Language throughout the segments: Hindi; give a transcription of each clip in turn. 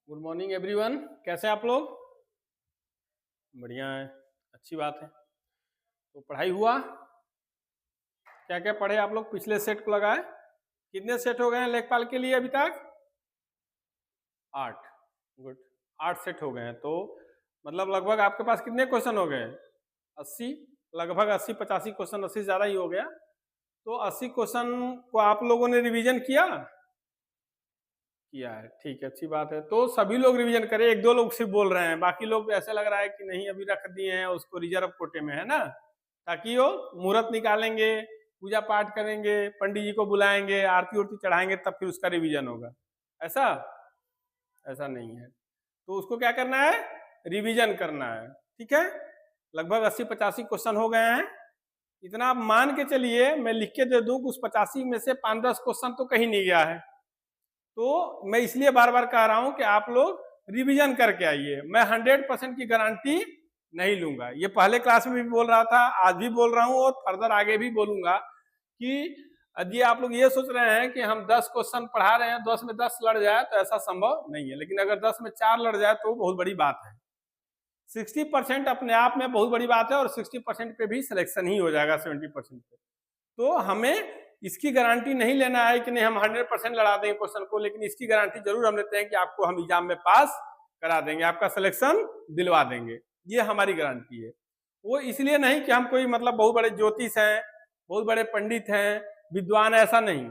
Good morning everyone. कैसे हैं आप लोग? बढ़िया है, अच्छी बात है। तो पढ़ाई हुआ? क्या क्या पढ़े आप लोग? पिछले सेट को लगाए? कितने सेट हो गए हैं लेखपाल के लिए अभी तक? 8। गुड, 8 सेट हो गए हैं। तो मतलब लगभग आपके पास कितने क्वेश्चन हो गए? 80, लगभग 80-85 क्वेश्चन, 80 ज़्यादा ही हो गया। तो 80 क्वेश्चन को आप लोगों ने रिवीजन किया है? ठीक है, अच्छी बात है। तो सभी लोग रिवीजन करें, एक दो लोग सिर्फ बोल रहे हैं, बाकी लोग ऐसे लग रहा है कि नहीं अभी रख दिए हैं उसको रिजर्व कोटे में, है ना, ताकि वो मुहूर्त निकालेंगे, पूजा पाठ करेंगे, पंडित जी को बुलाएंगे, आरती उरती चढ़ाएंगे, तब फिर उसका रिवीजन होगा। ऐसा ऐसा नहीं है। तो उसको क्या करना है? रिवीजन करना है। ठीक है, लगभग 80-85 क्वेश्चन हो गए हैं। इतना आप मान के चलिए, मैं लिख के दे दूं, उस 85 में से 5-10 क्वेश्चन तो कहीं नहीं गया है। तो मैं इसलिए बार बार कह रहा हूं कि आप लोग रिवीजन करके आइए। मैं 100% की गारंटी नहीं लूंगा। ये पहले क्लास में भी बोल रहा था, आज भी बोल रहा हूं और फर्दर आगे भी बोलूंगा कि यदि आप लोग ये सोच रहे हैं कि हम 10 क्वेश्चन पढ़ा रहे हैं, 10 में 10 लड़ जाए, तो ऐसा संभव नहीं है। लेकिन अगर 10 में 4 लड़ जाए तो बहुत बड़ी बात है। 60% अपने आप में बहुत बड़ी बात है और 60% पे भी सिलेक्शन ही हो जाएगा 70% पे। तो हमें इसकी गारंटी नहीं लेना है कि नहीं हम 100% लड़ा देंगे क्वेश्चन को, लेकिन इसकी गारंटी जरूर हम लेते हैं कि आपको हम एग्जाम में पास करा देंगे, आपका सिलेक्शन दिलवा देंगे। ये हमारी गारंटी है। वो इसलिए नहीं कि हम कोई मतलब बहुत बड़े ज्योतिष हैं, बहुत बड़े पंडित हैं, विद्वान, ऐसा नहीं।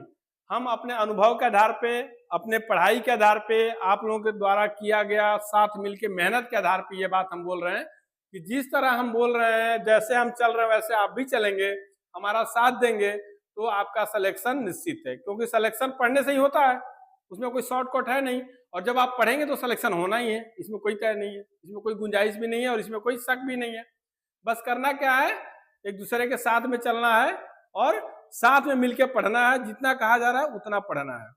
हम अपने अनुभव के आधार पे, अपने पढ़ाई के आधार पे, आप लोगों के द्वारा किया गया साथ मिलके मेहनत के आधार पे ये बात हम बोल रहे हैं कि जिस तरह हम बोल रहे हैं, जैसे हम चल रहे हैं वैसे आप भी चलेंगे, हमारा साथ देंगे, तो आपका सिलेक्शन निश्चित है। क्योंकि सिलेक्शन पढ़ने से ही होता है, उसमें कोई शॉर्टकट है नहीं। और जब आप पढ़ेंगे तो सिलेक्शन होना ही है, इसमें कोई तय नहीं है, इसमें कोई गुंजाइश भी नहीं है और इसमें कोई शक भी नहीं है। बस करना क्या है, एक दूसरे के साथ में चलना है और साथ में मिलकर पढ़ना है। जितना कहा जा रहा है उतना पढ़ना है,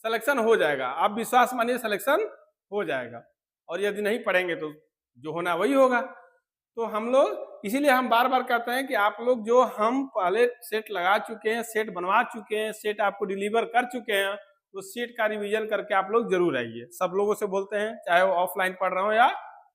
सिलेक्शन हो जाएगा। आप विश्वास मानिए, सिलेक्शन हो जाएगा। और यदि नहीं पढ़ेंगे तो जो होना वही होगा। तो हम लोग इसीलिए हम बार बार कहते हैं कि आप लोग जो हम पहले सेट लगा चुके हैं, सेट बनवा चुके हैं, सेट आपको डिलीवर कर चुके हैं, उस सेट का रिवीजन करके आप लोग जरूर आइए। सब लोगों से बोलते हैं, चाहे वो ऑफलाइन पढ़ रहे हो या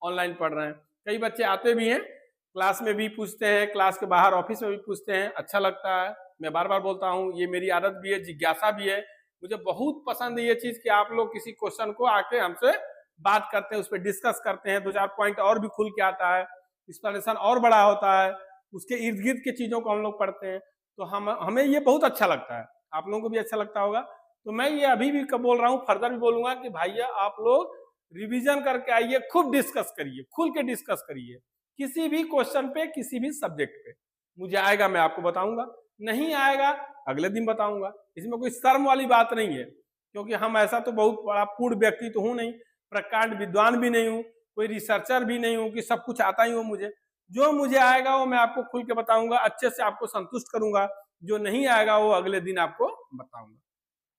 ऑनलाइन पढ़ रहे हैं। कई बच्चे आते भी हैं, क्लास में भी पूछते हैं, क्लास के बाहर ऑफिस में भी पूछते हैं, अच्छा लगता है। मैं बार बार बोलता हूँ, ये मेरी आदत भी है, जिज्ञासा भी है। मुझे बहुत पसंद है ये चीज कि आप लोग किसी क्वेश्चन को आके हमसे बात करते हैं, उस पर डिस्कस करते हैं, 2-4 पॉइंट और भी खुल के आता है, एक्सप्लेनेशन और बड़ा होता है, उसके इर्द गिर्द की चीजों को हम लोग पढ़ते हैं। तो हमें ये बहुत अच्छा लगता है, आप लोगों को भी अच्छा लगता होगा। तो मैं ये अभी भी बोल रहा हूँ, फर्दर भी बोलूंगा कि भैया आप लोग रिवीजन करके आइए, खूब डिस्कस करिए, खुल के डिस्कस करिए किसी भी क्वेश्चन पे, किसी भी सब्जेक्ट पे। मुझे आएगा मैं आपको बताऊंगा, नहीं आएगा अगले दिन बताऊंगा। इसमें कोई शर्म वाली बात नहीं है, क्योंकि हम ऐसा तो बहुत बड़ा पूर्ण व्यक्ति तो हूं नहीं, प्रकांड विद्वान भी नहीं हूं, कोई रिसर्चर भी नहीं हूं कि सब कुछ आता ही हो मुझे। जो मुझे आएगा वो मैं आपको खुल के बताऊंगा, अच्छे से आपको संतुष्ट करूंगा। जो नहीं आएगा वो अगले दिन आपको बताऊंगा।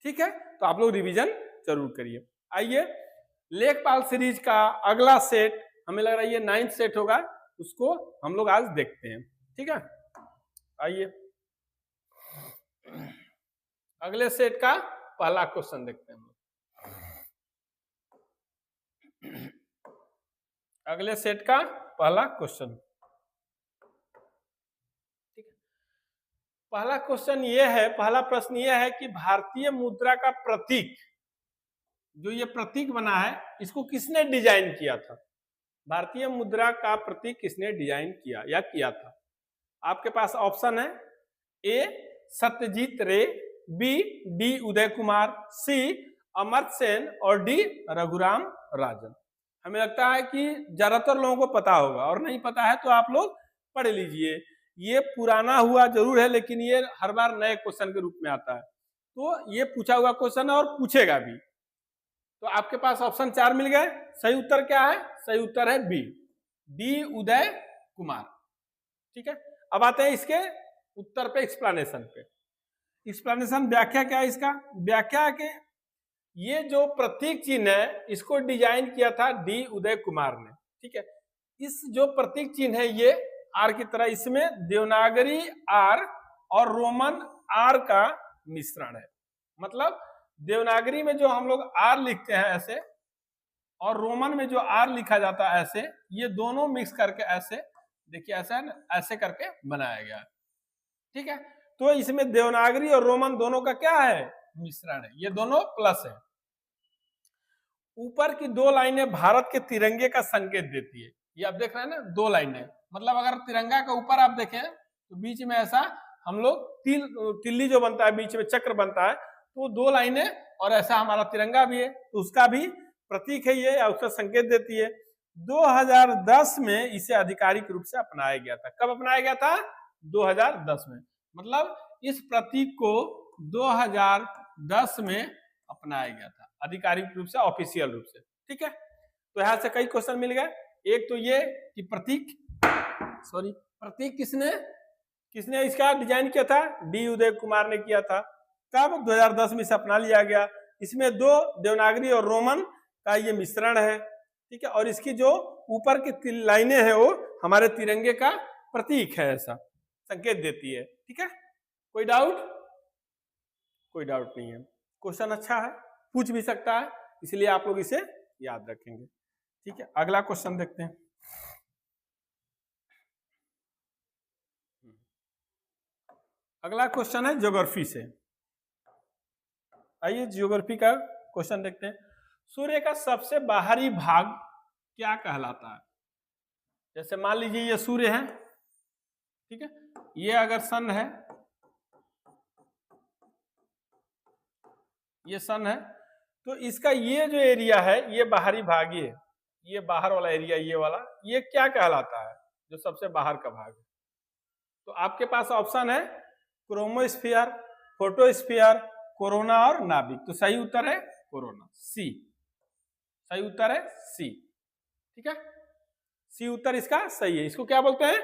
ठीक है, तो आप लोग रिवीजन जरूर करिए। आइए, लेखपाल सीरीज का अगला सेट, हमें लग रहा है ये 9th सेट होगा, उसको हम लोग आज देखते हैं। ठीक है, आइए अगले सेट का पहला क्वेश्चन देखते हैं हम लोग। अगले सेट का पहला क्वेश्चन, ठीक है। पहला क्वेश्चन ये है, पहला प्रश्न ये है कि भारतीय मुद्रा का प्रतीक, जो ये प्रतीक बना है, इसको किसने डिजाइन किया था? भारतीय मुद्रा का प्रतीक किसने डिजाइन किया या किया था? आपके पास ऑप्शन है, ए सत्यजीत रे, बी डी उदय कुमार, सी अमर्त्य सेन और डी रघुराम राजन। हमें लगता है कि ज्यादातर लोगों को पता होगा, और नहीं पता है तो आप लोग पढ़ लीजिए। ये पुराना हुआ जरूर है, लेकिन ये हर बार नए क्वेश्चन के रूप में आता है, तो ये पूछा हुआ क्वेश्चन है और पूछेगा भी। तो आपके पास ऑप्शन 4 मिल गए। सही उत्तर क्या है? सही उत्तर है बी, डी उदय कुमार। ठीक है, अब आते हैं इसके उत्तर पे, एक्सप्लेनेशन पे। एक्सप्लेनेशन, व्याख्या क्या है इसका? व्याख्या के ये जो प्रतीक चिन्ह है, इसको डिजाइन किया था डी उदय कुमार ने। ठीक है, इस जो प्रतीक चिन्ह है ये आर की तरह, इसमें देवनागरी आर और रोमन आर का मिश्रण है। मतलब देवनागरी में जो हम लोग आर लिखते हैं ऐसे, और रोमन में जो आर लिखा जाता है ऐसे, ये दोनों मिक्स करके ऐसे, देखिए ऐसा ऐसे करके बनाया गया। ठीक है, तो इसमें देवनागरी और रोमन दोनों का क्या है, मिश्रण है, ये दोनों प्लस है। ऊपर की दो लाइनें भारत के तिरंगे का संकेत देती है, ये आप देख रहे हैं ना, दो लाइनें, मतलब अगर तिरंगा का ऊपर आप देखें तो बीच में ऐसा हम लोग तिल्ली जो बनता है, बीच में चक्र बनता है, तो दो लाइनें और ऐसा हमारा तिरंगा भी है, तो उसका भी प्रतीक है ये, या उसका संकेत देती है। 2010 में इसे आधिकारिक रूप से अपनाया गया था। कब अपनाया गया था, 2010 में, मतलब इस प्रतीक को 2010 में अपनाया गया था आधिकारिक रूप से, ऑफिशियल रूप से। ठीक है, तो यहां से कई क्वेश्चन मिल गए। एक तो ये कि प्रतीक किसने इसका डिजाइन किया था, डी उदय कुमार ने किया था। कब, 2010 में इसे अपना लिया गया। इसमें दो देवनागरी और रोमन का ये मिश्रण है। ठीक है, और इसकी जो ऊपर की लाइनें हैं वो हमारे तिरंगे का प्रतीक है, ऐसा संकेत देती है। ठीक है, कोई डाउट नहीं है। क्वेश्चन अच्छा है, पूछ भी सकता है, इसलिए आप लोग इसे याद रखेंगे। ठीक है, अगला क्वेश्चन देखते हैं। अगला क्वेश्चन है ज्योग्राफी से। आइए ज्योग्राफी का क्वेश्चन देखते हैं। सूर्य का सबसे बाहरी भाग क्या कहलाता है? जैसे मान लीजिए ये सूर्य है, ठीक है, ये अगर सन है, ये सन है, तो इसका ये जो एरिया है, ये बाहरी भाग, ये बाहर वाला एरिया, ये वाला, ये क्या कहलाता है, जो सबसे बाहर का भाग है? तो आपके पास ऑप्शन है क्रोमोस्फीयर, फोटोस्फीयर, कोरोना और नाभिक। तो सही उत्तर है कोरोना, सी। सही उत्तर है सी। ठीक है, सी उत्तर इसका सही है। इसको क्या बोलते हैं,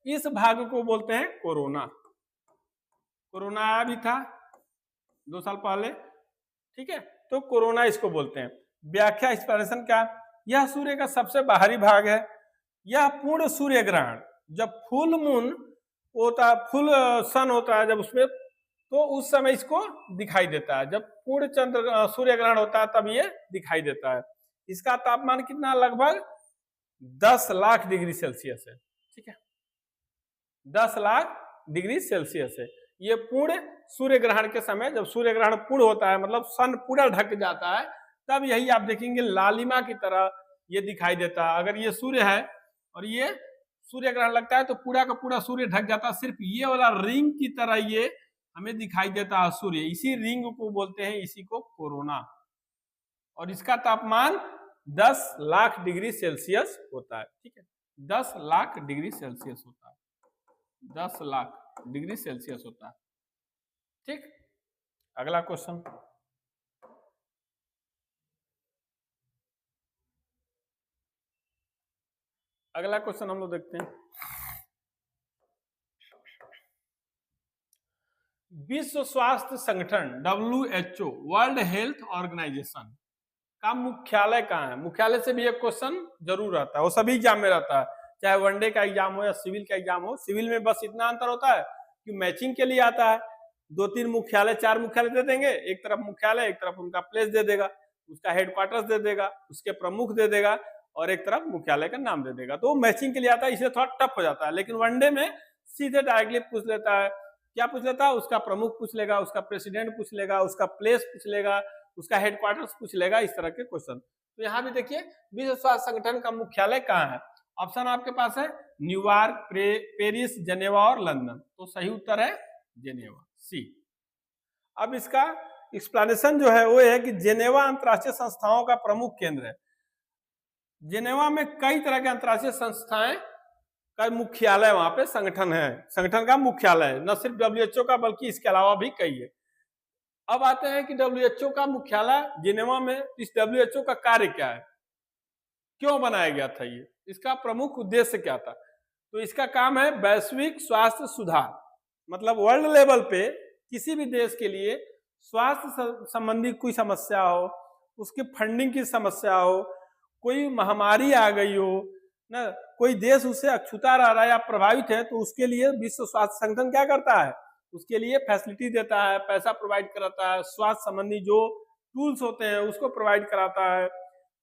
इस भाग को बोलते हैं कोरोना। कोरोना आया भी था 2 साल पहले। ठीक है, तो कोरोना इसको बोलते हैं। व्याख्या, एक्सप्लेनेशन क्या, यह सूर्य का सबसे बाहरी भाग है। यह पूर्ण सूर्य ग्रहण जब फुल मून होता, फुल सन होता है जब उसमें, तो उस समय इसको दिखाई देता है। जब पूर्ण चंद्र सूर्य ग्रहण होता है तब ये दिखाई देता है। इसका तापमान कितना, लगभग 10 लाख डिग्री सेल्सियस है। ठीक है, 10 लाख डिग्री सेल्सियस है। ये पूर्ण सूर्य ग्रहण के समय, जब सूर्य ग्रहण पूर्ण होता है, मतलब सन पूरा ढक जाता है, तब यही आप देखेंगे लालिमा की तरह ये दिखाई देता है। अगर ये सूर्य है और ये सूर्य ग्रहण लगता है तो पूरा का पूरा सूर्य ढक जाता है, सिर्फ ये वाला रिंग की तरह ये हमें दिखाई देता है सूर्य। इसी रिंग को बोलते हैं, इसी को कोरोना। और इसका तापमान 10 लाख डिग्री सेल्सियस होता है। ठीक है, 10 लाख डिग्री सेल्सियस होता है, 10 लाख डिग्री सेल्सियस होता है। ठीक, अगला क्वेश्चन। अगला क्वेश्चन हम लोग देखते हैं। विश्व स्वास्थ्य संगठन WHO, वर्ल्ड हेल्थ ऑर्गेनाइजेशन का मुख्यालय कहाँ है? मुख्यालय से भी एक क्वेश्चन जरूर रहता है, वो सभी एग्जाम में रहता है, चाहे वनडे का एग्जाम हो या सिविल का एग्जाम हो। सिविल में बस इतना अंतर होता है कि मैचिंग के लिए आता है, 2-3 मुख्यालय, 4 मुख्यालय दे देंगे, एक तरफ मुख्यालय, एक तरफ उनका प्लेस दे देगा, उसका हेडक्वार्टर्स दे देगा, उसके प्रमुख दे देगा, और एक तरफ मुख्यालय का नाम दे देगा। तो मैचिंग के लिए आता है, इसलिए थोड़ा टफ हो जाता है। लेकिन वनडे में सीधे डायरेक्टली पूछ लेता है। क्या पूछ लेता है? उसका प्रमुख पूछ लेगा, उसका प्रेसिडेंट पूछ लेगा, उसका प्लेस पूछ लेगा, उसका हेडक्वार्टर्स पूछ लेगा, इस तरह के क्वेश्चन। तो यहाँ भी देखिए विश्व स्वास्थ्य संगठन का मुख्यालय कहाँ है? ऑप्शन आपके पास है न्यूयॉर्क, पेरिस, जेनेवा और लंदन। तो सही उत्तर है जेनेवा, सी। अब इसका एक्सप्लेनेशन जो है वो है कि जेनेवा अंतर्राष्ट्रीय संस्थाओं का प्रमुख केंद्र है। जेनेवा में कई तरह के अंतर्राष्ट्रीय संस्थाएं का मुख्यालय, वहां पे संगठन है, संगठन का मुख्यालय है, न सिर्फ WHO का बल्कि इसके अलावा भी कई है। अब आते हैं कि WHO का मुख्यालय जेनेवा में, इस WHO का कार्य क्या है, क्यों बनाया गया था ये, इसका प्रमुख उद्देश्य क्या था? तो इसका काम है वैश्विक स्वास्थ्य सुधार, मतलब वर्ल्ड लेवल पे किसी भी देश के लिए स्वास्थ्य संबंधी कोई समस्या हो, उसकी फंडिंग की समस्या हो, कोई महामारी आ गई हो ना, कोई देश उससे अछूता रह रहा है या प्रभावित है, तो उसके लिए विश्व स्वास्थ्य संगठन क्या करता है? उसके लिए फैसिलिटी देता है, पैसा प्रोवाइड कराता है, स्वास्थ्य संबंधी जो टूल्स होते हैं उसको प्रोवाइड कराता है,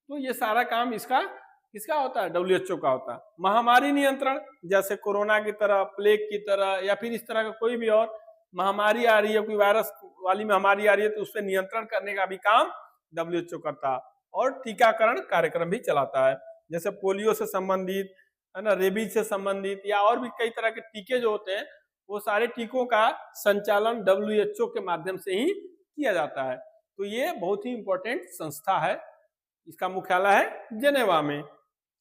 तो ये सारा काम इसका किसका होता है? WHO का होता है। महामारी नियंत्रण, जैसे कोरोना की तरह, प्लेग की तरह, या फिर इस तरह का कोई भी और महामारी आ रही है, कोई वायरस वाली महामारी आ रही है, तो उस पर नियंत्रण करने का भी काम WHO करता है। और टीकाकरण कार्यक्रम भी चलाता है, जैसे पोलियो से संबंधित, है ना, रेबीज से संबंधित, या और भी कई तरह के टीके जो होते हैं, वो सारे टीकों का संचालन WHO के माध्यम से ही किया जाता है। तो ये बहुत ही इंपॉर्टेंट संस्था है, इसका मुख्यालय है जेनेवा में।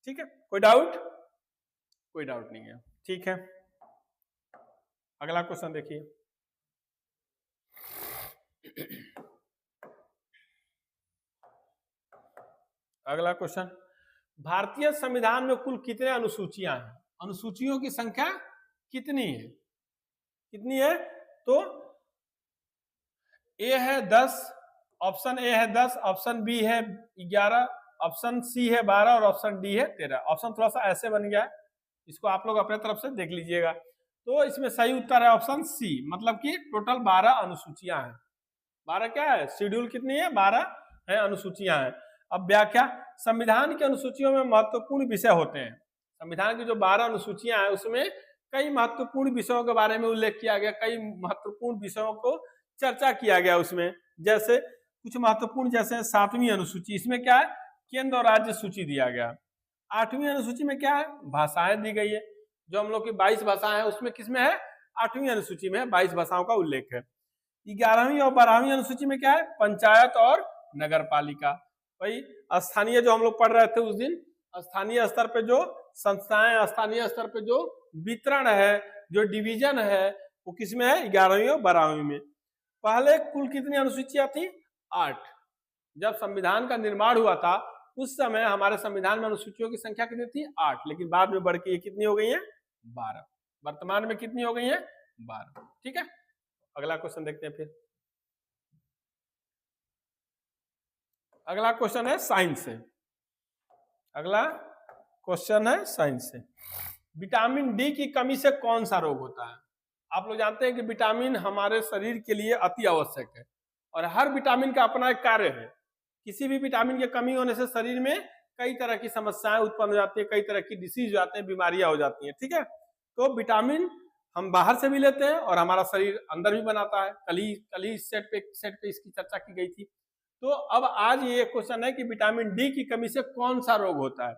ठीक है, कोई डाउट? कोई डाउट नहीं है, ठीक है। अगला क्वेश्चन देखिए। अगला क्वेश्चन, भारतीय संविधान में कुल कितने अनुसूचियां हैं? अनुसूचियों की संख्या कितनी है? कितनी है? तो ए है 10, ऑप्शन ए है 10, ऑप्शन बी है 11, ऑप्शन सी है 12 और ऑप्शन डी है 13। ऑप्शन थोड़ा सा ऐसे बन गया है, इसको आप लोग अपने तरफ से देख लीजिएगा। तो इसमें सही उत्तर है ऑप्शन सी, मतलब कि टोटल 12 अनुसूचियां हैं। 12 क्या है? शेड्यूल कितनी है? 12 है अनुसूचियां हैं। अब व्याख्या, संविधान की अनुसूचियों में महत्वपूर्ण विषय होते हैं। संविधान की जो 12 अनुसूचियां हैं उसमें कई महत्वपूर्ण विषयों के बारे में उल्लेख किया गया, कई महत्वपूर्ण विषयों को चर्चा किया गया उसमें। जैसे कुछ महत्वपूर्ण, जैसे 7वीं अनुसूची, इसमें क्या है? केंद्र और राज्य सूची दिया गया। 8वीं अनुसूची में क्या है? भाषाएं दी गई है। जो हम लोग की 22 भाषाएं हैं उसमें किसमें है? 8वीं अनुसूची में 22 भाषाओं का उल्लेख है। 11वीं और 12वीं अनुसूची में क्या है? पंचायत और नगर पालिका। भाई स्थानीय, जो हम लोग पढ़ रहे थे उस दिन, स्थानीय स्तर पे जो संस्थाएं, स्थानीय स्तर पे जो वितरण है, जो डिवीजन है, वो किसमें है? 11वीं और 12वीं में। पहले कुल कितनी अनुसूचियां थी? 8। जब संविधान का निर्माण हुआ था उस समय हमारे संविधान में अनुसूचियों की संख्या कितनी थी? 8, लेकिन बाद में बढ़ के ये कितनी हो गई है? 12। वर्तमान में कितनी हो गई है? 12। ठीक है, अगला क्वेश्चन देखते हैं फिर। अगला क्वेश्चन है साइंस से। अगला क्वेश्चन है साइंस से। विटामिन डी की कमी से कौन सा रोग होता है? आप लोग जानते हैं कि विटामिन हमारे शरीर के लिए अति आवश्यक है, और हर विटामिन का अपना एक कार्य है। किसी भी विटामिन की कमी होने से शरीर में कई तरह की समस्याएं उत्पन्न हो जाती है, कई तरह की डिसीज हो जाते हैं, बीमारियां हो जाती हैं। ठीक है, तो विटामिन हम बाहर से भी लेते हैं और हमारा शरीर अंदर भी बनाता है। कल ही सेट पे इसकी चर्चा की गई थी। तो अब आज ये क्वेश्चन है कि विटामिन डी की कमी से कौन सा रोग होता है?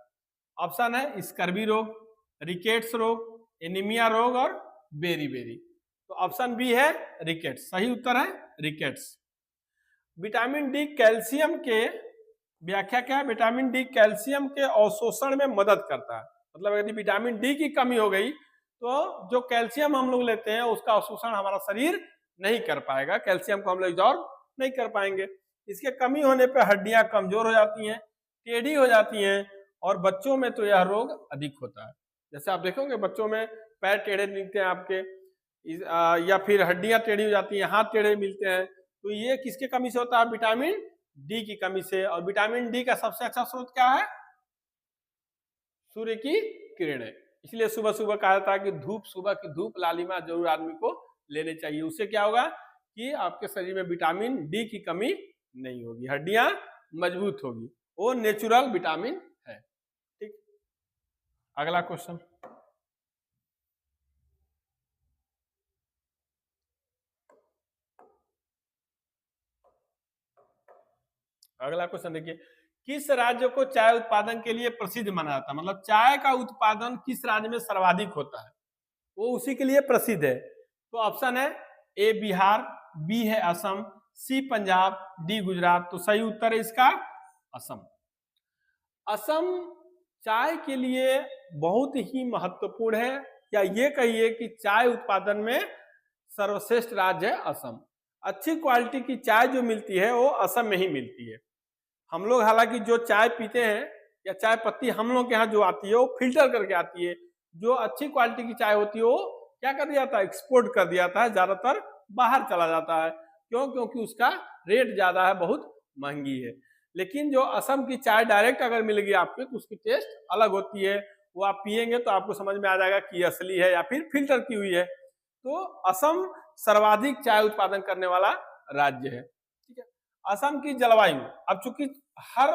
ऑप्शन है स्कर्वी रोग, रिकेट्स रोग, एनीमिया रोग और बेरी। तो ऑप्शन बी है रिकेट्स, सही उत्तर है रिकेट्स। विटामिन डी कैल्शियम के, व्याख्या क्या है? विटामिन डी कैल्शियम के अवशोषण में मदद करता है। मतलब यदि विटामिन डी की कमी हो गई तो जो कैल्शियम हम लोग लेते हैं उसका अवशोषण हमारा शरीर नहीं कर पाएगा, कैल्शियम को हम लोग एब्जॉर्ब नहीं कर पाएंगे। इसके कमी होने पर हड्डियां कमजोर हो जाती हैं, टेढ़ी हो जाती हैं, और बच्चों में तो यह रोग अधिक होता है। जैसे आप देखोगे बच्चों में पैर टेढ़े मिलते हैं आपके, या फिर हड्डियां टेढ़ी हो जाती हैं, हाथ टेढ़े मिलते हैं, तो ये किसके कमी से होता है? विटामिन डी की कमी से। और विटामिन डी का सबसे अच्छा स्रोत क्या है? सूर्य की किरणें। इसलिए सुबह सुबह कहा जाता है कि सुबह की धूप लालिमा जरूर आदमी को लेने चाहिए। उससे क्या होगा कि आपके शरीर में विटामिन डी की कमी नहीं होगी, हड्डियां मजबूत होगी, वो नेचुरल विटामिन है। ठीक, अगला क्वेश्चन। अगला क्वेश्चन देखिए, किस राज्य को चाय उत्पादन के लिए प्रसिद्ध माना जाता है? मतलब चाय का उत्पादन किस राज्य में सर्वाधिक होता है, वो उसी के लिए प्रसिद्ध है। तो ऑप्शन है ए बिहार, बी है असम, सी पंजाब, डी गुजरात। तो सही उत्तर है इसका असम। असम चाय के लिए बहुत ही महत्वपूर्ण है, या ये कहिए कि चाय उत्पादन में सर्वश्रेष्ठ राज्य है असम। अच्छी क्वालिटी की चाय जो मिलती है वो असम में ही मिलती है। हम लोग हालांकि जो चाय पीते हैं या चाय पत्ती हम लोग के यहाँ जो आती है वो फिल्टर करके आती है। जो अच्छी क्वालिटी की चाय होती है वो क्या कर दिया जाता है? एक्सपोर्ट कर दिया जाता है, ज्यादातर बाहर चला जाता है। क्यों? क्योंकि उसका रेट ज्यादा है, बहुत महंगी है। लेकिन जो असम की चाय डायरेक्ट अगर मिल गई आपको तो उसकी टेस्ट अलग होती है, वो आप पियेंगे तो आपको समझ में आ जाएगा कि असली है या फिर फिल्टर की हुई है। तो असम सर्वाधिक चाय उत्पादन करने वाला राज्य है। ठीक है, असम की जलवायु, अब चूंकि हर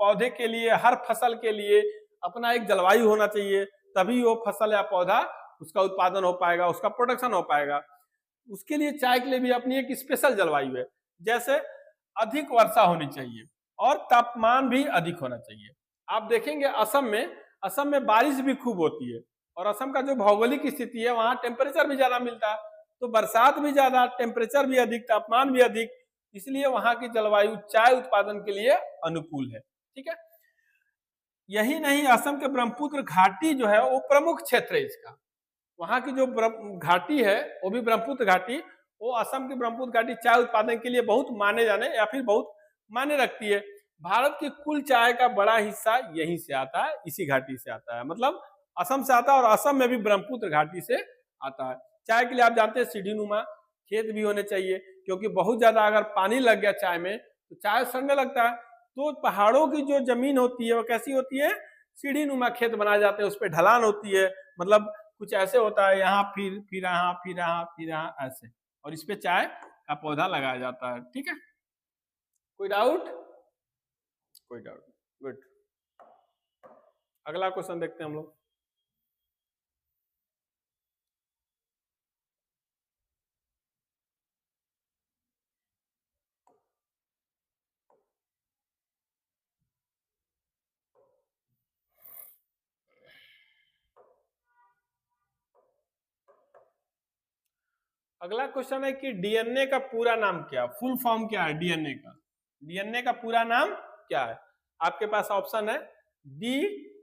पौधे के लिए, हर फसल के लिए अपना एक जलवायु होना चाहिए, तभी वो फसल या पौधा उसका उत्पादन हो पाएगा, उसका प्रोडक्शन हो पाएगा। उसके लिए चाय के लिए भी अपनी एक स्पेशल जलवायु है, जैसे अधिक वर्षा होनी चाहिए और तापमान भी अधिक होना चाहिए। आप देखेंगे असम में बारिश भी खूब होती है और असम का जो भौगोलिक स्थिति है वहां टेम्परेचर भी ज्यादा मिलता है, तो बरसात भी ज्यादा, टेम्परेचर भी अधिक, तापमान भी अधिक, इसलिए वहां की जलवायु चाय उत्पादन के लिए अनुकूल है। ठीक है, यही नहीं, असम के ब्रह्मपुत्र घाटी जो है वो प्रमुख क्षेत्र है इसका। वहां की जो घाटी है वो भी ब्रह्मपुत्र घाटी, वो असम की ब्रह्मपुत्र घाटी चाय उत्पादन के लिए बहुत माने जाने या फिर बहुत माने रखती है। भारत की कुल चाय का बड़ा हिस्सा यहीं से आता है, इसी घाटी से आता है, मतलब असम से आता है, और असम में भी ब्रह्मपुत्र घाटी से आता है। चाय के लिए आप जानते हैं सीढ़ी नुमा खेत भी होने चाहिए, क्योंकि बहुत ज्यादा अगर पानी लग गया चाय में तो चाय सड़ने लगता है। तो पहाड़ों की जो जमीन होती है वो कैसी होती है, सीढ़ी नुमा खेत बनाए जाते हैं, उस पर ढलान होती है, मतलब कुछ ऐसे होता है, यहाँ फिर यहाँ फिर यहाँ फिर यहाँ ऐसे, और इस पे चाय का पौधा लगाया जाता है। ठीक है, कोई डाउट? कोई डाउट? गुड, अगला क्वेश्चन देखते हैं हम लोग। अगला क्वेश्चन है कि डीएनए का पूरा नाम क्या, फुल फॉर्म क्या है डीएनए का? डीएनए का पूरा नाम क्या है? आपके पास ऑप्शन है D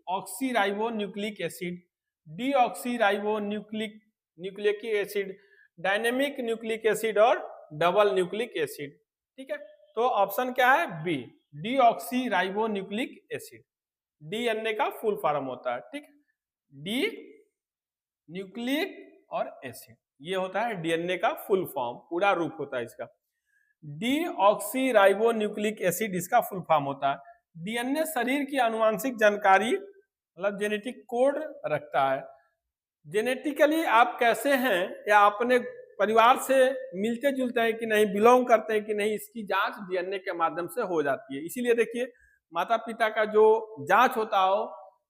oxy ribo nucleic acid, deoxyribonucleic acid, dynamic nucleic acid और डबल न्यूक्लिक एसिड। ठीक है, तो ऑप्शन क्या है? B, deoxyribonucleic acid, DNA का फुल फॉर्म होता है। ठीक है, डी न्यूक्लिक और एसिड, ये होता है डीएनए का फुल फॉर्म, पूरा रूप होता है इसका। D oxy ribo nucleic acid इसका फुल फॉर्म होता है। डीएनए शरीर की आनुवंशिक जानकारी, मतलब जेनेटिक कोड रखता है। जेनेटिकली आप कैसे हैं या अपने परिवार से मिलते जुलते हैं कि नहीं, बिलोंग करते हैं कि नहीं, इसकी जांच डीएनए के माध्यम से हो जाती है। इसीलिए देखिए, माता पिता का जो जांच होता हो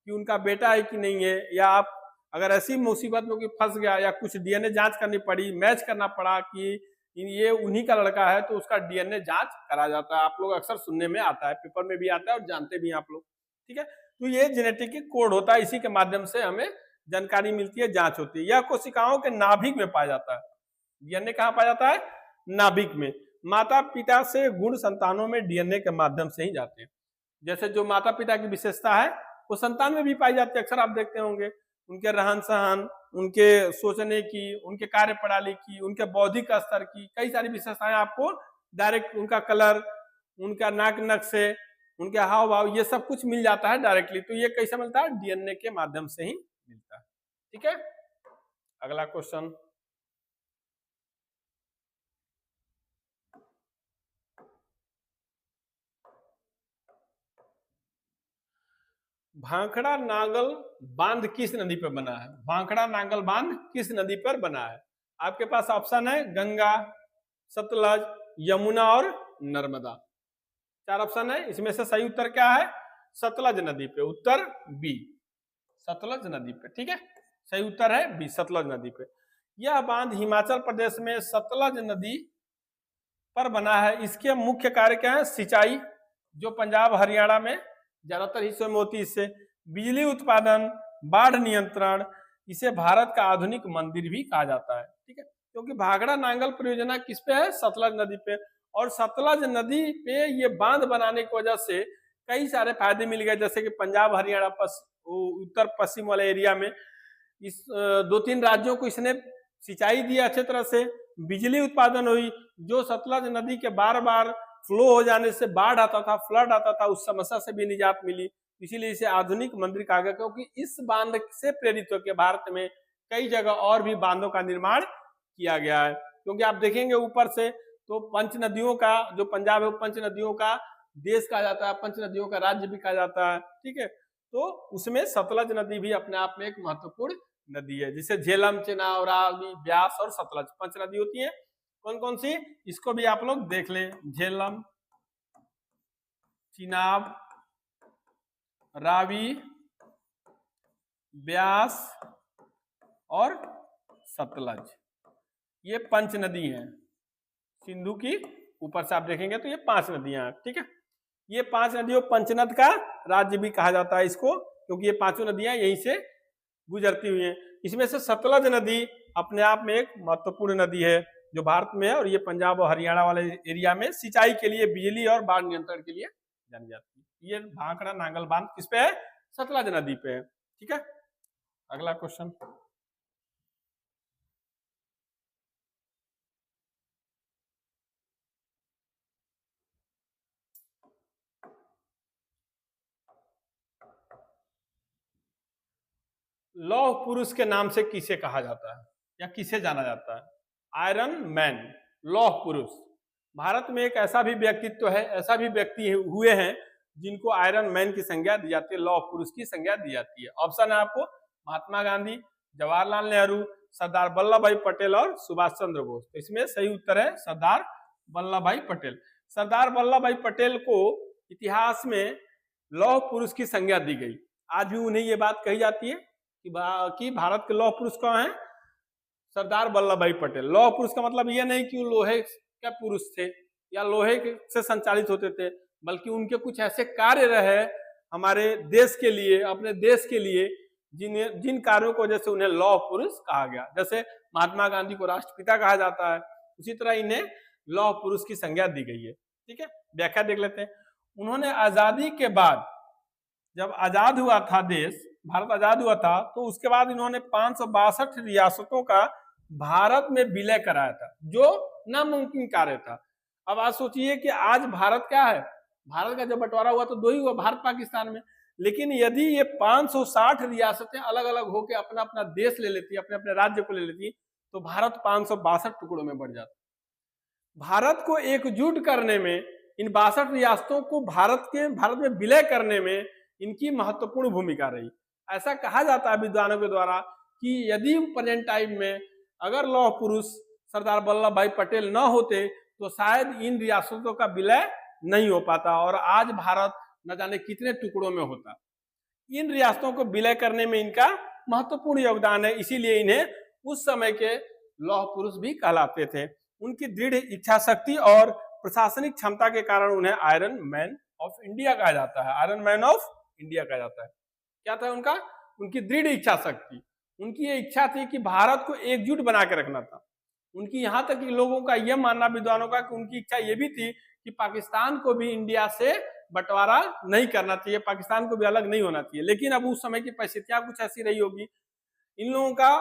कि उनका बेटा है कि नहीं है, या आप अगर ऐसी मुसीबत में कोई फंस गया या कुछ डीएनए जांच करनी पड़ी, मैच करना पड़ा कि ये उन्हीं का लड़का है, तो उसका डीएनए जांच करा जाता है। आप लोग अक्सर सुनने में आता है, पेपर में भी आता है और जानते भी हैं आप लोग। ठीक है, तो ये जेनेटिक कोड होता है, इसी के माध्यम से हमें जानकारी मिलती है, जांच होती है। यह कोशिकाओं के नाभिक में पाया जाता है। डीएनए कहाँ पाया जाता है? नाभिक में। माता पिता से गुण संतानों में डीएनए के माध्यम से ही जाते हैं। जैसे जो माता पिता की विशेषता है वो संतान में भी पाई जाती है, अक्सर आप देखते होंगे, उनके रहन सहन, उनके सोचने की, उनके कार्य प्रणाली की, उनके बौद्धिक स्तर की, कई सारी विशेषताएं आपको डायरेक्ट, उनका कलर, उनका नाक नक्शे, उनके हाव भाव, ये सब कुछ मिल जाता है डायरेक्टली। तो ये कैसे मिलता है? डीएनए के माध्यम से ही मिलता है। ठीक है, अगला क्वेश्चन। भाखड़ा नांगल बांध किस नदी पर बना है? भाखड़ा नांगल बांध किस नदी पर बना है? आपके पास ऑप्शन है गंगा, सतलज, यमुना और नर्मदा। चार ऑप्शन है, इसमें से सही उत्तर क्या है? सतलज नदी पे, उत्तर बी, सतलज नदी पे। ठीक है, सही उत्तर है बी, सतलज नदी पे। यह बांध हिमाचल प्रदेश में सतलज नदी पर बना है। इसके मुख्य कार्य क्या है? सिंचाई, जो पंजाब हरियाणा में ज्यादातर हिस्सों में होती है, इससे बिजली उत्पादन, बाढ़ नियंत्रण, इसे भारत का आधुनिक मंदिर भी कहा जाता है। ठीक है, क्योंकि भाखड़ा नांगल परियोजना किस पे है? सतलज नदी पे, और सतलज नदी पे ये बांध बनाने की वजह से कई सारे फायदे मिल गए, जैसे कि पंजाब हरियाणा उत्तर पश्चिम वाले एरिया में इस 2-3 राज्यों को इसने सिंचाई दी अच्छे तरह से, बिजली उत्पादन हुई। जो सतलज नदी के बार बार फ्लो हो जाने से बाढ़ आता था, फ्लड आता था, उस समस्या से भी निजात मिली। इसीलिए इसे आधुनिक मंदिर कहा गया, क्योंकि इस बांध से प्रेरित होकर भारत में कई जगह और भी बांधों का निर्माण किया गया है। क्योंकि आप देखेंगे ऊपर से तो पंच नदियों का, जो पंजाब है वो पंच नदियों का देश कहा जाता है, पंच नदियों का राज्य भी कहा जाता है। ठीक है, तो उसमें सतलज नदी भी अपने आप में एक महत्वपूर्ण नदी है, जिसे झेलम, चेनाब, रावी, ब्यास और सतलज पंच नदी होती है। कौन कौन सी? इसको भी आप लोग देख लें, झेलम, चिनाब, रावी, ब्यास और सतलज, ये पंच नदी हैं सिंधु की। ऊपर से आप देखेंगे तो ये 5 नदियां हैं, ठीक है। ये 5 नदियों पंचनद का राज्य भी कहा जाता है इसको, क्योंकि ये 5 नदियां यहीं से गुजरती हुई हैं। इसमें से सतलज नदी अपने आप में एक महत्वपूर्ण नदी है जो भारत में है, और ये पंजाब और हरियाणा वाले एरिया में सिंचाई के लिए, बिजली और बाढ़ नियंत्रण के लिए जानी जाती है। ये भाखड़ा नांगल बांध किस पे है? सतलज नदी पे है, ठीक है। अगला क्वेश्चन, लौह पुरुष के नाम से किसे कहा जाता है या किसे जाना जाता है? आयरन मैन, लौह पुरुष। भारत में एक ऐसा भी व्यक्तित्व है, ऐसा भी व्यक्ति हुए हैं जिनको आयरन मैन की संज्ञा दी जाती है, लौह पुरुष की संज्ञा दी जाती है। ऑप्शन है आपको महात्मा गांधी, जवाहरलाल नेहरू, सरदार वल्लभ भाई पटेल और सुभाष चंद्र बोस। तो इसमें सही उत्तर है सरदार वल्लभ भाई पटेल। सरदार वल्लभ भाई पटेल को इतिहास में लौह पुरुष की संज्ञा दी गई। आज भी उन्हें ये बात कही जाती है कि भारत के लौह पुरुष कौन है? सरदार वल्लभ भाई पटेल। लौह पुरुष का मतलब ये नहीं कि वो लोहे के पुरुष थे या लोहे से संचालित होते थे, बल्कि उनके कुछ ऐसे कार्य रहे हमारे देश के लिए, अपने देश के लिए, जिन कार्यों को वजह से उन्हें लौह पुरुष कहा गया। जैसे महात्मा गांधी को राष्ट्रपिता कहा जाता है, उसी तरह इन्हें लौह पुरुष की संज्ञा दी गई है, ठीक है। व्याख्या देख लेते हैं। उन्होंने आजादी के बाद, जब आजाद हुआ था देश, भारत आजाद हुआ था, तो उसके बाद इन्होंने 562 रियासतों का भारत में विलय कराया था, जो नामुमकिन कार्य था। अब आज सोचिए कि आज भारत क्या है, भारत का जब बंटवारा हुआ तो 2 ही हुआ, भारत पाकिस्तान में। लेकिन यदि ये 560 रियासतें अलग अलग होकर अपना अपना देश ले लेती, अपने अपने राज्य को ले लेती, तो भारत 562 टुकड़ों में बढ़ जाता। भारत को एकजुट करने में, इन 62 रियासतों को भारत में विलय करने में इनकी महत्वपूर्ण भूमिका रही। ऐसा कहा जाता है विद्वानों के द्वारा कि यदि प्रेजेंट टाइम में अगर लौह पुरुष सरदार वल्लभ भाई पटेल न होते तो शायद इन रियासतों का विलय नहीं हो पाता और आज भारत न जाने कितने टुकड़ों में होता। इन रियासतों को विलय करने में इनका महत्वपूर्ण योगदान है, इसीलिए इन्हें उस समय के लौह पुरुष भी कहलाते थे। उनकी दृढ़ इच्छा शक्ति और प्रशासनिक क्षमता के कारण उन्हें आयरन मैन ऑफ इंडिया कहा जाता है। आयरन मैन ऑफ इंडिया कहा जाता है। क्या था उनका? उनकी दृढ़ इच्छा शक्ति। उनकी ये इच्छा थी कि भारत को एकजुट बना के रखना था। उनकी यहाँ तक कि लोगों का यह मानना, विद्वानों का, कि उनकी इच्छा ये भी थी कि पाकिस्तान को भी इंडिया से बंटवारा नहीं करना चाहिए, पाकिस्तान को भी अलग नहीं होना चाहिए। लेकिन अब उस समय की परिस्थितियां कुछ ऐसी रही होगी, इन लोगों का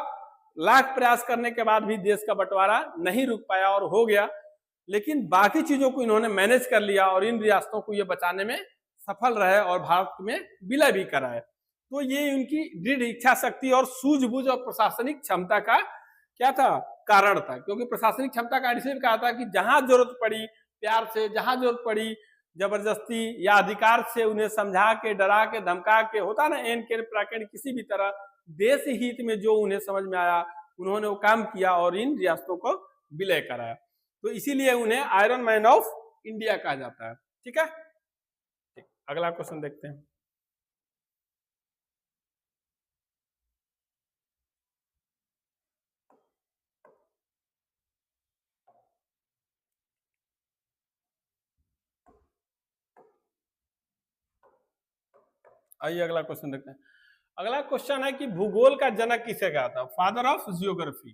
लाख प्रयास करने के बाद भी देश का बंटवारा नहीं रुक पाया और हो गया। लेकिन बाकी चीजों को इन्होंने मैनेज कर लिया और इन रियासतों को ये बचाने में सफल रहे और भारत में विलय भी कराए। तो ये उनकी दृढ़ इच्छा शक्ति और सूझबूझ और प्रशासनिक क्षमता का क्या था? कारण था। क्योंकि प्रशासनिक क्षमता का इसलिए कहा था कि जहां जरूरत पड़ी प्यार से, जहां जरूरत पड़ी जबरदस्ती या अधिकार से उन्हें समझा के, डरा के, धमका के, होता ना एन के प्राकेट, किसी भी तरह देश हित में जो उन्हें समझ में आया उन्होंने वो काम किया और इन रियासतों को विलय कराया। तो इसीलिए उन्हें आयरन मैन ऑफ इंडिया कहा जाता है, ठीक है। अगला क्वेश्चन देखते हैं। आइए अगला क्वेश्चन देखते हैं। अगला क्वेश्चन है कि भूगोल का जनक किसे कहा था? Father of geography.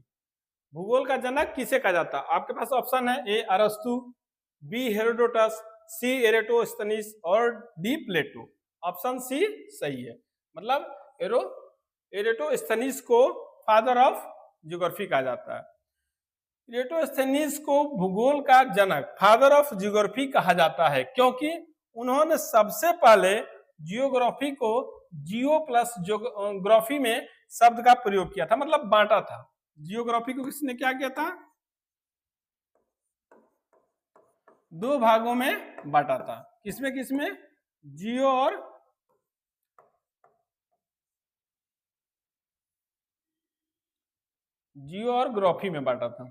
भूगोल का जनक किसे कहा जाता? आपके पास ऑप्शन है ए अरस्तु, बी हेरोडोटस, सी एरेटोस्थनीज और डी प्लेटो। ऑप्शन सी सही है। मतलब एरेटोस्थनीज को फादर ऑफ जियोग्राफी कहा जाता है। एरेटोस्थनीज को भूगोल का जनक, फादर ऑफ जियोग्राफी कहा जाता है क्योंकि उन्होंने सबसे पहले जियोग्राफी को जियो प्लस जियोग्राफी में शब्द का प्रयोग किया था, मतलब बांटा था। जियोग्राफी को किसने क्या किया था? 2 भागों में बांटा था। किसमें किसमें? जियो और ग्राफी में बांटा था।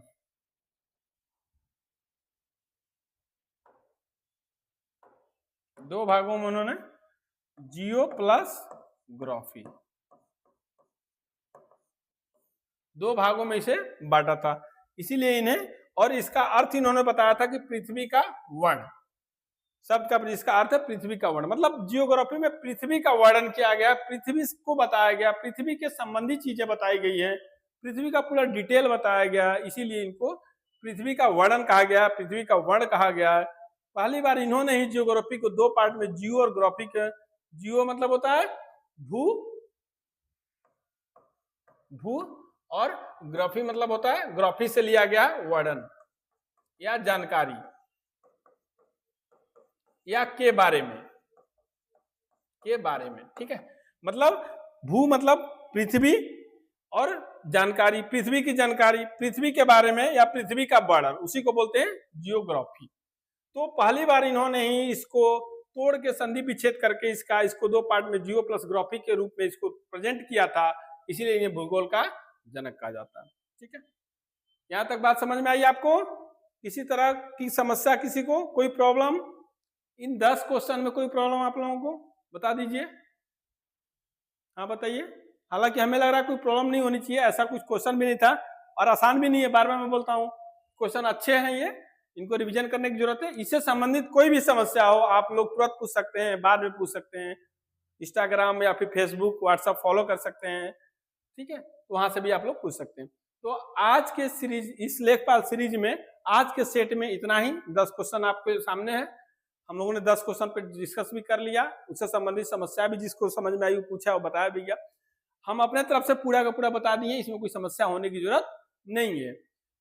दो भागों में उन्होंने जियो प्लस ग्राफी, दो भागों में इसे बांटा था, इसीलिए इन्हें, और इसका अर्थ इन्होंने बताया था कि पृथ्वी का वर्ण, शब्द का इसका अर्थ है पृथ्वी का वर्ण, मतलब जियोग्राफी में पृथ्वी का वर्णन किया गया, पृथ्वी को बताया गया, पृथ्वी के संबंधी चीजें बताई गई है, पृथ्वी का पूरा डिटेल बताया गया, इसीलिए इनको पृथ्वी का वर्णन कहा गया, पृथ्वी का वर्ण कहा गया। पहली बार इन्होंने ही जियोग्राफी को दो पार्ट में, जियो और ग्राफी के, जियो मतलब होता है भू, भू, और ग्राफी मतलब होता है ग्राफी से लिया गया वर्णन या जानकारी या के बारे में, ठीक है। मतलब भू मतलब पृथ्वी, और जानकारी पृथ्वी की जानकारी, पृथ्वी के बारे में या पृथ्वी का वर्णन, उसी को बोलते हैं जियोग्राफी। तो पहली बार इन्होंने ही इसको तोड़ के संधि विच्छेद करके इसको दो पार्ट में जियो प्लस ग्राफी के रूप में इसको प्रेजेंट किया था, इसीलिए इन्हें भूगोल का जनक कहा जाता है। ठीक है, यहां तक बात समझ में आई आपको? किसी तरह की समस्या, किसी को कोई प्रॉब्लम इन 10 क्वेश्चन में? कोई प्रॉब्लम आप लोगों को बता दीजिए, हाँ बताइए। हालांकि हमें लग रहा है कोई प्रॉब्लम नहीं होनी चाहिए, ऐसा कुछ क्वेश्चन भी नहीं था और आसान भी नहीं है, बार बार मैं बोलता हूँ क्वेश्चन अच्छे हैं, ये इनको रिवीजन करने की जरूरत है। इससे संबंधित कोई भी समस्या हो आप लोग तुरंत पूछ सकते हैं, बाद में पूछ सकते हैं, इंस्टाग्राम या फिर फेसबुक व्हाट्सएप फॉलो कर सकते हैं, ठीक है, तो वहां से भी आप लोग पूछ सकते हैं। तो आज के सीरीज, इस लेखपाल सीरीज में आज के सेट में इतना ही, 10 क्वेश्चन आपके सामने है। हम लोगों ने 10 क्वेश्चन पे डिस्कस भी कर लिया, उससे संबंधित समस्या भी जिसको समझ में आई वो पूछा और बताया भी गया। हम अपने तरफ से पूरा का पूरा बता दिए, इसमें कोई समस्या होने की जरूरत नहीं है।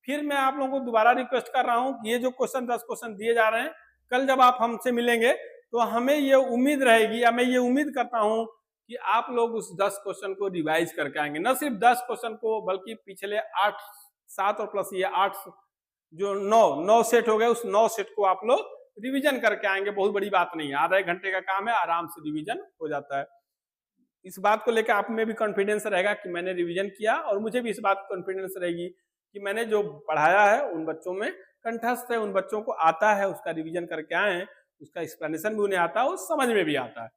फिर मैं आप लोगों को दोबारा रिक्वेस्ट कर रहा हूं कि ये जो क्वेश्चन 10 क्वेश्चन दिए जा रहे हैं, कल जब आप हमसे मिलेंगे तो हमें ये उम्मीद रहेगी, या मैं ये उम्मीद करता हूं कि आप लोग उस 10 क्वेश्चन को रिवाइज करके आएंगे। न सिर्फ 10 क्वेश्चन को, बल्कि पिछले 8, 7 और प्लस ये 8 जो 9 सेट हो गए, उस 9 सेट को आप लोग रिवीजन करके आएंगे। बहुत बड़ी बात नहीं है, आधा एक घंटे का काम है, आराम से रिवीजन हो जाता है। इस बात को लेकर आप में भी कॉन्फिडेंस रहेगा कि मैंने रिवीजन किया, और मुझे भी इस बात की कॉन्फिडेंस रहेगी कि मैंने जो पढ़ाया है उन बच्चों में कंठस्थ है, उन बच्चों को आता है, उसका रिवीजन करके आए हैं, उसका एक्सप्लेनेशन भी उन्हें आता है, उस समझ में भी आता है।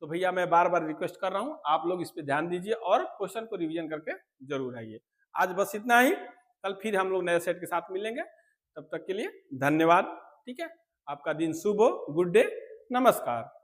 तो भैया मैं बार बार रिक्वेस्ट कर रहा हूँ, आप लोग इस पे ध्यान दीजिए और क्वेश्चन को रिवीजन करके जरूर आइए। आज बस इतना ही, कल फिर हम लोग नए सेट के साथ मिलेंगे, तब तक के लिए धन्यवाद। ठीक है, आपका दिन शुभ हो, गुड डे, नमस्कार।